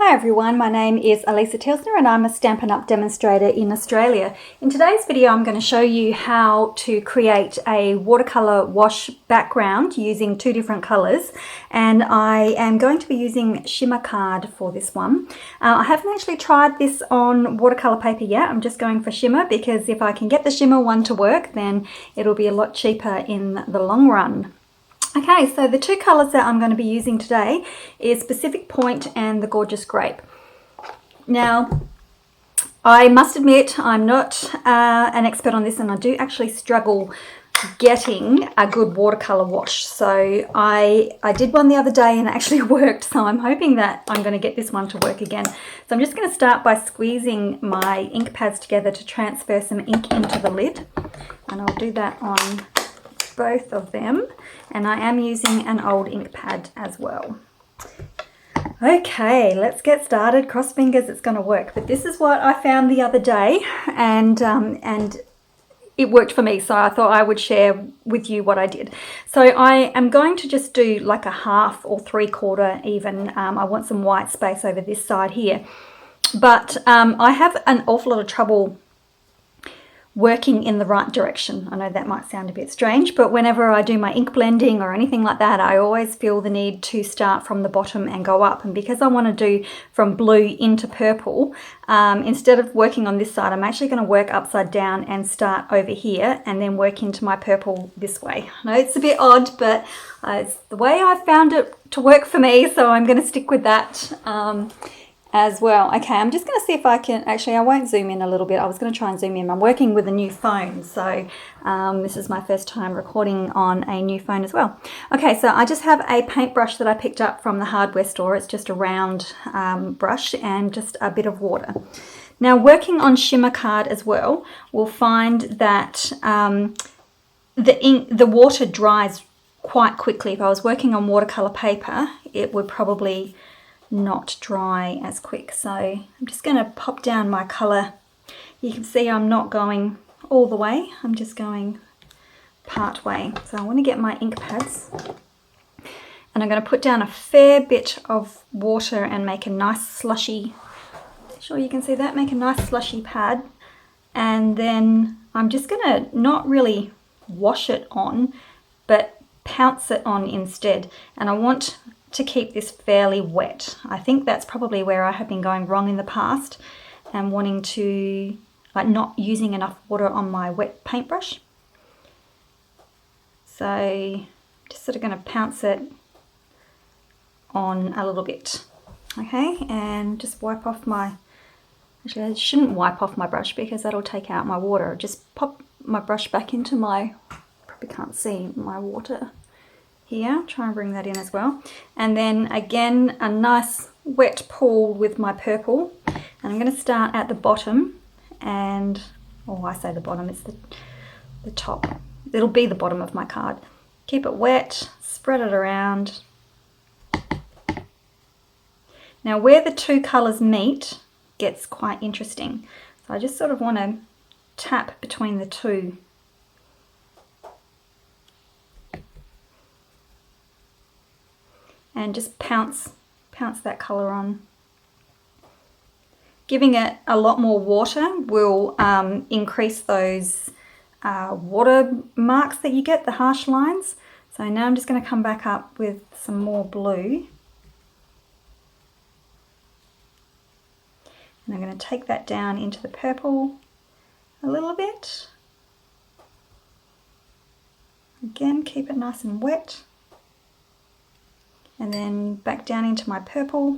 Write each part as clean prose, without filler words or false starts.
Hi everyone, my name is Alisa Tilsner and I'm a Stampin Up demonstrator in Australia. In today's video I'm going to show you how to create a watercolour wash background using two different colours, and I am going to be using Shimmer Card for this one. I haven't actually tried this on watercolour paper yet. I'm just going for shimmer because if I can get the shimmer one to work then it'll be a lot cheaper in the long run. Okay, so the two colours that I'm going to be using today is Pacific Point and the Gorgeous Grape. Now, I must admit I'm not an expert on this, and I do actually struggle getting a good watercolour wash. So I did one the other day and it actually worked, so I'm hoping that I'm going to get this one to work again. So I'm just going to start by squeezing my ink pads together to transfer some ink into the lid, and I'll do that on both of them, and I am using an old ink pad as well. Okay, let's get started. Cross fingers it's going to work, but this is what I found the other day, and it worked for me, so I thought I would share with you what I did. So I am going to just do like a half or 3/4 even. I want some white space over this side here, but I have an awful lot of trouble working in the right direction. I know that might sound a bit strange, but whenever I do my ink blending or anything like that, I always feel the need to start from the bottom and go up. And because I want to do from blue into purple, instead of working on this side, I'm actually going to work upside down and start over here and then work into my purple this way. I know it's a bit odd, but it's the way I found it to work for me, so I'm going to stick with that as well. Okay, I'm just going to see if I can, actually I won't zoom in a little bit. I was going to try and zoom in. I'm working with a new phone, so this is my first time recording on a new phone as well. Okay, so I just have a paintbrush that I picked up from the hardware store. It's just a round brush and just a bit of water. Now, working on Shimmer Card as well, we'll find that the water dries quite quickly. If I was working on watercolor paper, it would probably not dry as quick. So I'm just going to pop down my color. You can see I'm not going all the way, I'm just going part way. So I want to get my ink pads and I'm going to put down a fair bit of water and make a nice slushy, sure you can see that, make a nice slushy pad, and then I'm just going to not really wash it on but pounce it on instead, and I want to keep this fairly wet. I think that's probably where I have been going wrong in the past and wanting to, like, not using enough water on my wet paintbrush. So just sort of going to pounce it on a little bit. Okay, and just wipe off my, actually I shouldn't wipe off my brush because that'll take out my water. Just pop my brush back into my, probably can't see my water here, try and bring that in as well, and then again a nice wet pool with my purple, and I'm going to start at the bottom, and I say the bottom, it's the top, it'll be the bottom of my card. Keep it wet, spread it around. Now where the two colours meet gets quite interesting, so I just sort of want to tap between the two. And just pounce that colour on. Giving it a lot more water will increase those water marks that you get, the harsh lines. So now I'm just going to come back up with some more blue. And I'm going to take that down into the purple a little bit. Again, keep it nice and wet. And then back down into my purple.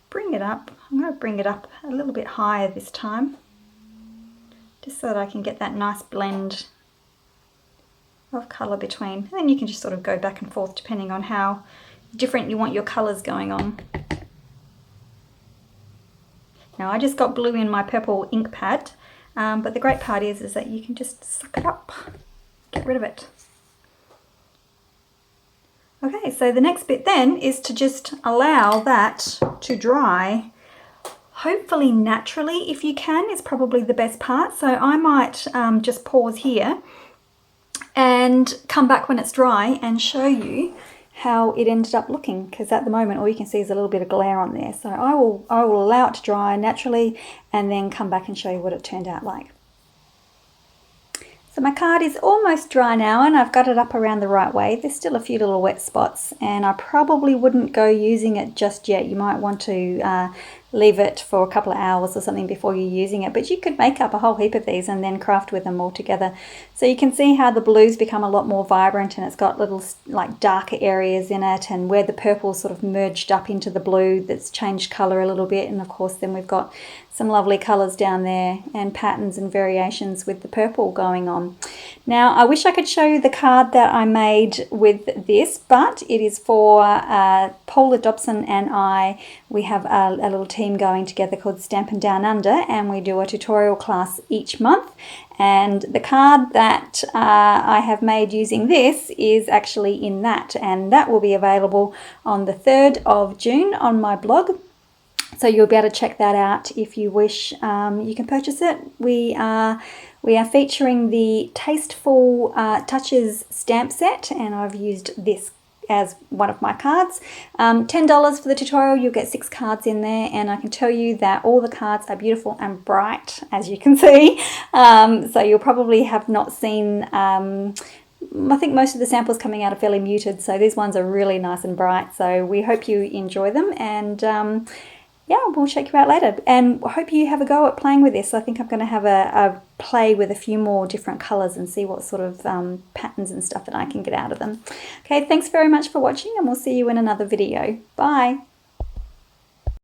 Bring it up. I'm going to bring it up a little bit higher this time, just so that I can get that nice blend of colour between. And then you can just sort of go back and forth depending on how different you want your colours going on. Now I just got blue in my purple ink pad, but the great part is that you can just suck it up. Get rid of it. Okay, so the next bit then is to just allow that to dry, hopefully naturally if you can, is probably the best part. So I might just pause here and come back when it's dry and show you how it ended up looking, because at the moment all you can see is a little bit of glare on there. So I will allow it to dry naturally and then come back and show you what it turned out like. So my card is almost dry now, and I've got it up around the right way. There's still a few little wet spots, and I probably wouldn't go using it just yet. You might want to leave it for a couple of hours or something before you're using it, but you could make up a whole heap of these and then craft with them all together. So you can see how the blues become a lot more vibrant, and it's got little like darker areas in it, and where the purple sort of merged up into the blue that's changed color a little bit. And of course then we've got some lovely colors down there and patterns and variations with the purple going on. Now I wish I could show you the card that I made with this, but it is for Paula Dobson and I. We have a little team going together called Stampin' Down Under, and we do a tutorial class each month. And the card that I have made using this is actually in that, and that will be available on the 3rd of June on my blog. So you'll be able to check that out if you wish. You can purchase it. We are featuring the Tasteful Touches stamp set, and I've used this as one of my cards. $10 for the tutorial, you'll get 6 cards in there, and I can tell you that all the cards are beautiful and bright, as you can see. So you'll probably have not seen, I think most of the samples coming out are fairly muted, so these ones are really nice and bright. So we hope you enjoy them, and yeah, we'll check you out later, and I hope you have a go at playing with this. I think I'm going to have a play with a few more different colours and see what sort of patterns and stuff that I can get out of them. Okay, thanks very much for watching, and we'll see you in another video. Bye!